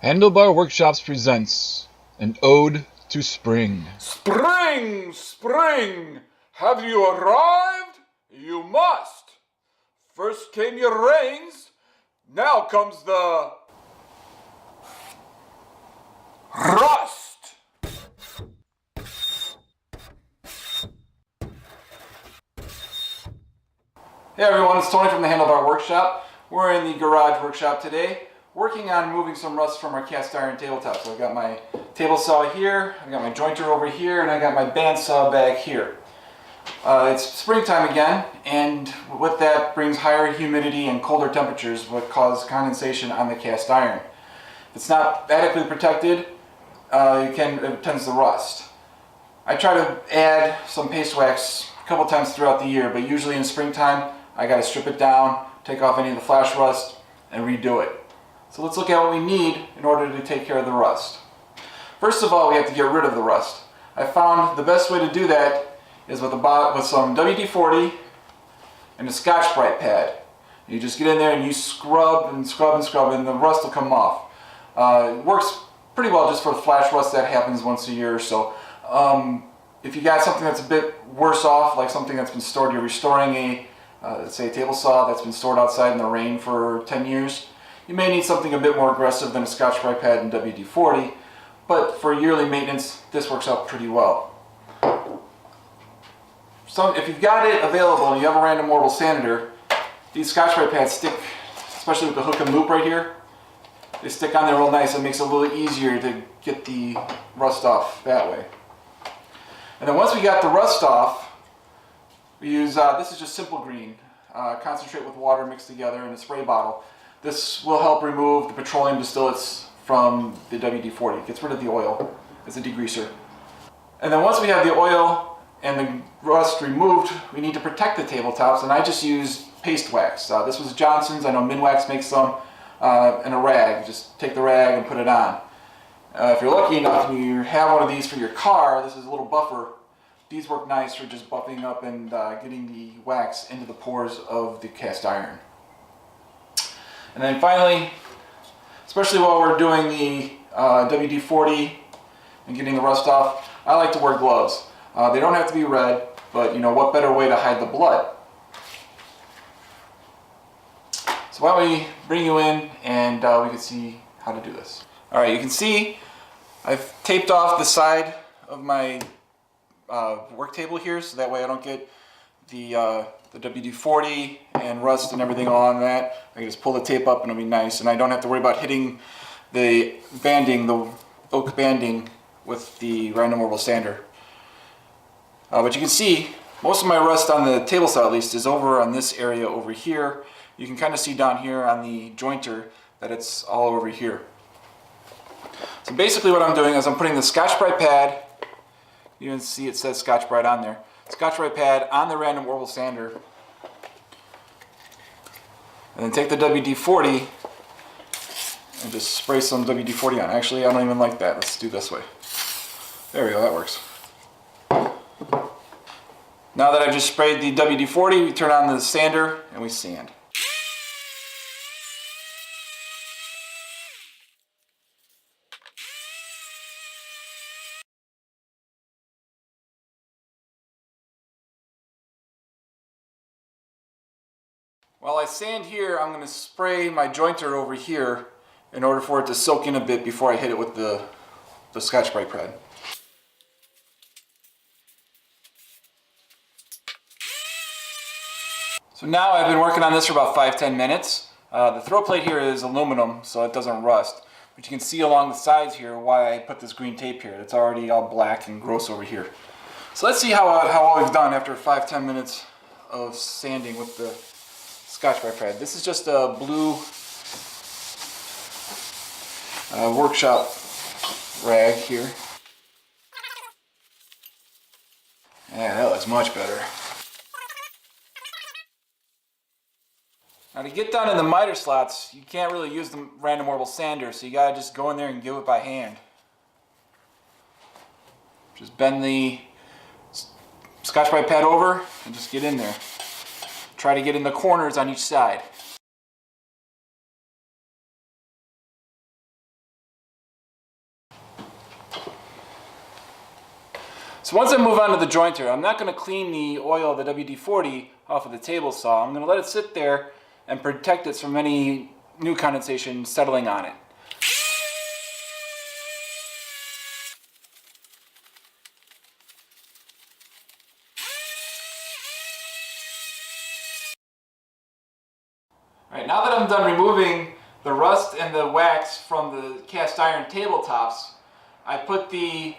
Handlebar Workshops presents an ode to spring. Spring, spring, have you arrived? You must. First came your rains, now comes the rust. Hey everyone, it's Tony from the Handlebar Workshop. We're in the garage workshop today, working on removing some rust from our cast iron tabletop. So I've got my table saw here, I've got my jointer over here, and I got my bandsaw back here. It's springtime again, and with that brings higher humidity and colder temperatures, what cause condensation on the cast iron. If it's not adequately protected, it tends to rust. I try to add some paste wax a couple times throughout the year, but usually in springtime I got to strip it down, take off any of the flash rust, and redo it. So let's look at what we need in order to take care of the rust. First of all, we have to get rid of the rust. I found the best way to do that is with some WD-40 and a Scotch-Brite pad. You just get in there and you scrub and scrub and scrub, and the rust will come off. It works pretty well just for the flash rust that happens once a year or so. If you got something that's a bit worse off, like something that's been stored, you're restoring a, let's say a table saw that's been stored outside in the rain for 10 years, you may need something a bit more aggressive than a Scotch-Brite pad and WD-40, but for yearly maintenance, this works out pretty well. So if you've got it available and you have a random orbital sander, these Scotch-Brite pads stick, especially with the hook and loop right here, they stick on there real nice. It makes it a little easier to get the rust off that way. And then once we got the rust off, we use, this is just simple green, concentrate with water mixed together in a spray bottle. This will help remove the petroleum distillates from the WD-40. It gets rid of the oil as a degreaser. And then once we have the oil and the rust removed, we need to protect the tabletops, and I just use paste wax. This was Johnson's, I know Minwax makes some, and a rag. Just take the rag and put it on. If you're lucky enough and you have one of these for your car, this is a little buffer. These work nice for just buffing up and getting the wax into the pores of the cast iron. And then finally, especially while we're doing the WD-40 and getting the rust off, I like to wear gloves. They don't have to be red, but you know, what better way to hide the blood? So why don't we bring you in and we can see how to do this. Alright, you can see I've taped off the side of my work table here, so that way I don't get the WD-40 and rust and everything on that. I can just pull the tape up and it'll be nice, and I don't have to worry about hitting the banding, the oak banding, with the random orbital sander. But you can see most of my rust on the table saw, at least, is over on this area over here. You can kind of see down here on the jointer that it's all over here. So basically what I'm doing is I'm putting the Scotch-Brite pad, you can see it says Scotch-Brite on there, Scotch-Brite pad on the random orbital sander, and then take the WD-40 and just spray some WD-40 on. Actually, I don't even like that. Let's do this way. There we go, that works. Now that I've just sprayed the WD-40, we turn on the sander and we sand. While I sand here, I'm going to spray my jointer over here in order for it to soak in a bit before I hit it with the Scotch-Brite pad. So now I've been working on this for about 5-10 minutes. The throw plate here is aluminum, so it doesn't rust. But you can see along the sides here why I put this green tape here. It's already all black and gross over here. So let's see how well we've done after 5-10 minutes of sanding with the Scotch-Brite pad. This is just a blue workshop rag here. Yeah, that looks much better. Now to get down in the miter slots, you can't really use the random orbital sander, so you gotta just go in there and give it by hand. Just bend the Scotch-Brite pad over and just get in there. Try to get in the corners on each side. So once I move on to the jointer, I'm not going to clean the oil of the WD-40 off of the table saw. I'm going to let it sit there and protect it from any new condensation settling on it. Alright, now that I'm done removing the rust and the wax from the cast iron tabletops, I put the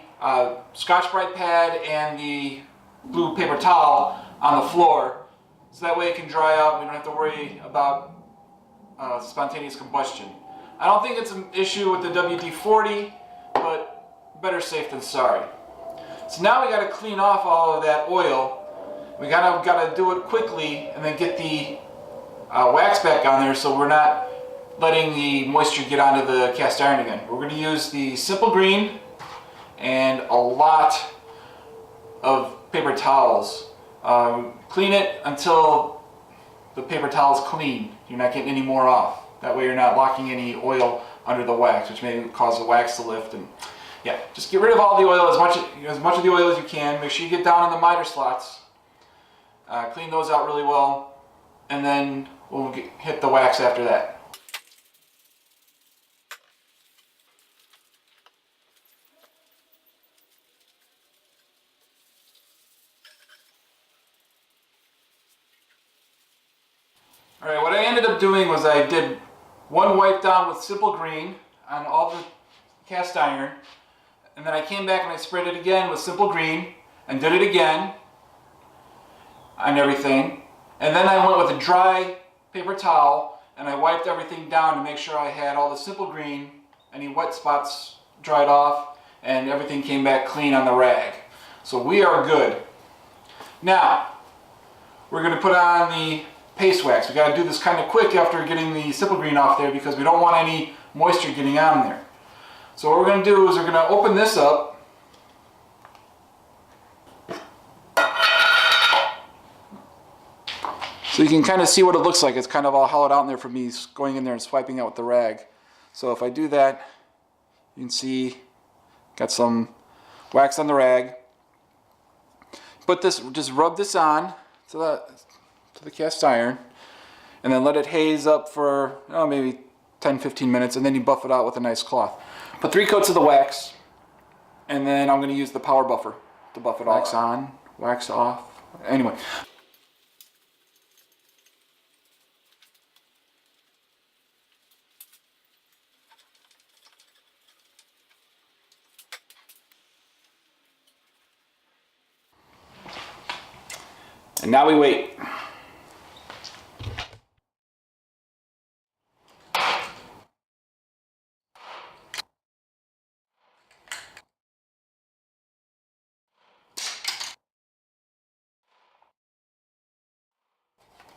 Scotch-Brite pad and the blue paper towel on the floor so that way it can dry out and we don't have to worry about spontaneous combustion. I don't think it's an issue with the WD-40, but better safe than sorry. So now we got to clean off all of that oil. We got to do it quickly and then get the wax back on there so we're not letting the moisture get onto the cast iron again. We're going to use the simple green and a lot of paper towels. Clean it until the paper towel is clean. You're not getting any more off. That way you're not locking any oil under the wax, which may cause the wax to lift. And yeah, just get rid of all the oil, as much of the oil as you can. Make sure you get down in the miter slots. Clean those out really well, and then we'll hit the wax after that. Alright, what I ended up doing was I did one wipe down with simple green on all the cast iron, and then I came back and I sprayed it again with simple green and did it again on everything, and then I went with a dry paper towel and I wiped everything down to make sure I had all the simple green, any wet spots dried off, and everything came back clean on the rag. So we are good. Now we're going to put on the paste wax. We got to do this kind of quick after getting the simple green off there because we don't want any moisture getting on there. So what we're going to do is we're going to open this up. So you can kind of see what it looks like. It's kind of all hollowed out in there from me going in there and swiping out with the rag. So if I do that, you can see got some wax on the rag. Put this, just rub this on to the cast iron, and then let it haze up for maybe 10-15 minutes, and then you buff it out with a nice cloth. Put 3 coats of the wax, and then I'm going to use the power buffer to buff it off. Wax on, wax off. Anyway. And now we wait.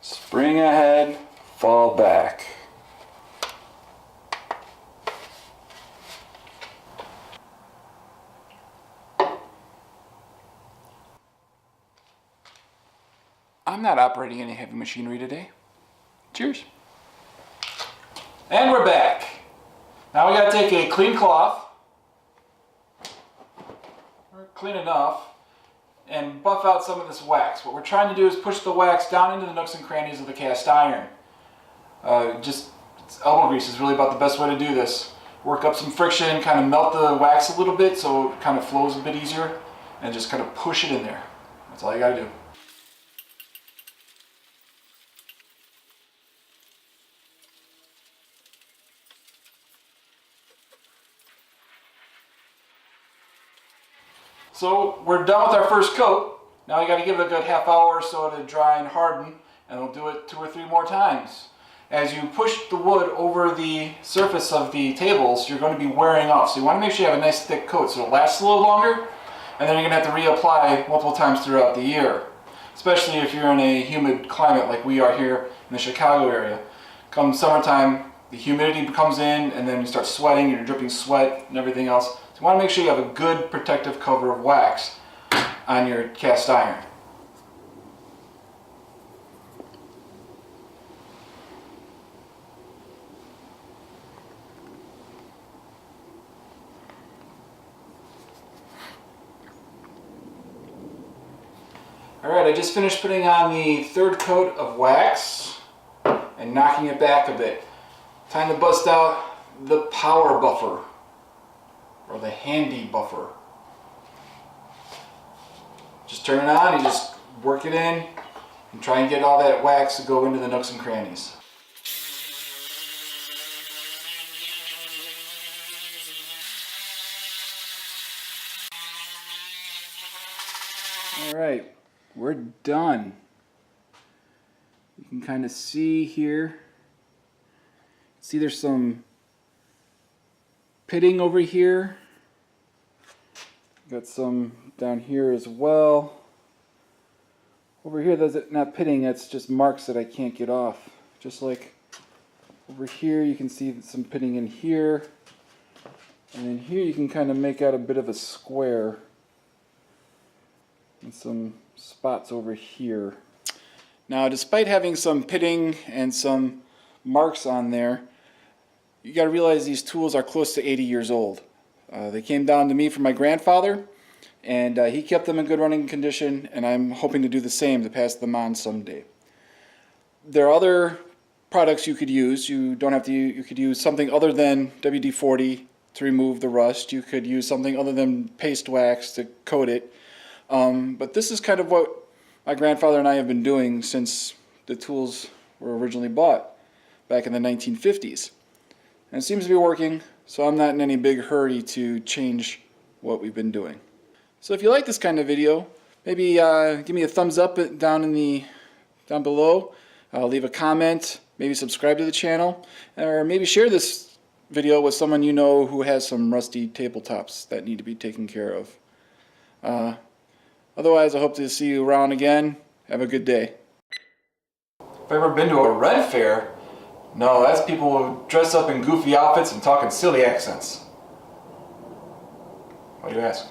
Spring ahead, fall back. I'm not operating any heavy machinery today. Cheers. And we're back. Now we got to take a clean cloth, or clean enough, and buff out some of this wax. What we're trying to do is push the wax down into the nooks and crannies of the cast iron. Elbow grease is really about the best way to do this. Work up some friction, kind of melt the wax a little bit so it kind of flows a bit easier, and just kind of push it in there. That's all you got to do. So we're done with our first coat. Now we got to give it a good half hour or so to dry and harden, and we'll do it 2 or 3 more times. As you push the wood over the surface of the tables, you're going to be wearing off. So you want to make sure you have a nice thick coat so it lasts a little longer, and then you're going to have to reapply multiple times throughout the year, especially if you're in a humid climate like we are here in the Chicago area. Come summertime, the humidity comes in, and then you start sweating, you're dripping sweat and everything else. You want to make sure you have a good protective cover of wax on your cast iron. Alright, I just finished putting on the third coat of wax and knocking it back a bit. Time to bust out the power buffer, or the handy buffer. Just turn it on, you just work it in, and try and get all that wax to go into the nooks and crannies. Alright, we're done. You can kind of see here. See there's some pitting over here. Got some down here as well. Over here, that's not pitting, that's just marks that I can't get off. Just like over here, you can see some pitting in here. And then here you can kind of make out a bit of a square. And some spots over here. Now, despite having some pitting and some marks on there, you got to realize these tools are close to 80 years old. They came down to me from my grandfather, and he kept them in good running condition, and I'm hoping to do the same to pass them on someday. There are other products you could use. You don't have to. You could use something other than WD-40 to remove the rust. You could use something other than paste wax to coat it. But this is kind of what my grandfather and I have been doing since the tools were originally bought back in the 1950s. And it seems to be working, so I'm not in any big hurry to change what we've been doing. So if you like this kind of video, maybe give me a thumbs up down below. Leave a comment, maybe subscribe to the channel, or maybe share this video with someone you know who has some rusty tabletops that need to be taken care of. Otherwise, I hope to see you around again. Have a good day. If I've ever been to a red fair, no, that's people who dress up in goofy outfits and talk in silly accents. Why do you ask?